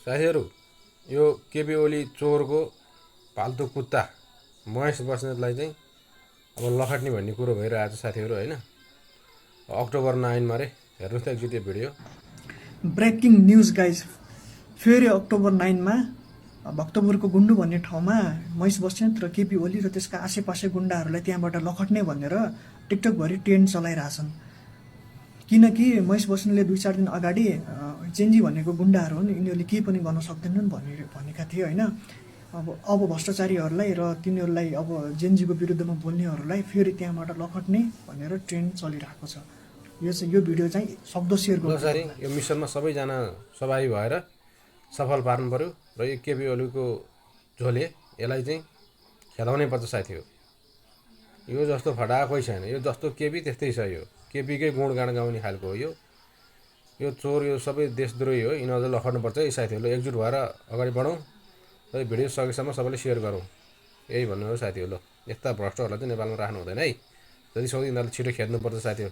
साथीहरू यो केपी ओली चोरको पाल्तु कुत्ता महेश बस्नेतलाई चाहिँ अब लखट्ने भन्ने कुरो भइरहेको छ साथीहरू हैन। अक्टोबर 9 मा रे हेर्नुस् त एकचोटि भिडियो। ब्रेकिङ न्युज गाइज, फेरि अक्टोबर 9 मा भक्तपुरको गुन्डु भन्ने ठाउँमा महेश बस्नेत र केपी ओली र त्यसका आसेपासे गुन्डाहरूलाई त्यहाँबाट लखट्ने भनेर टिकटकभरि ट्रेन्ड चलाइरहेछन्। किनकि महेश बस्नेतले 2-4 दिन अगाडि चेन्जी भनेको गुन्डाहरू हुन्, यिनीहरूले केही पनि गर्न सक्दैनन् भनेका थिए होइन। अब भ्रष्टाचारीहरूलाई र तिनीहरूलाई अब जेनजीको विरुद्धमा बोल्नेहरूलाई फेरि त्यहाँबाट लखट्ने भनेर ट्रेन्ड चलिरहेको छ। यो भिडियो चाहिँ सक्दो सेयर गर्नु। यो मिसनमा सबैजना सहभागी भएर सफल पार्नु पर्यो र यो केपी ओलीको झोले यसलाई चाहिँ खेलाउनै पर्छ साथी हो। यो जस्तो फटा कोही छैन, यो जस्तो केपी त्यस्तै छ। यो केपीकै गुणगान गाउने खालको हो। यो चोर, यो सबै देशद्रोही हो। यिनीहरूलाई लखट्नुपर्छ है साथीहरूले। एकजुट भएर अगाडि बढौँ र यो भिडियो सकेसम्म सबैले सेयर गरौँ, यही भन्नु हो साथी हो। ल, यस्ता भ्रष्टहरूलाई चाहिँ नेपालमा राख्नु हुँदैन है। जति सक्दो यिनीहरूलाई छिटो खेद्नुपर्छ साथी हो।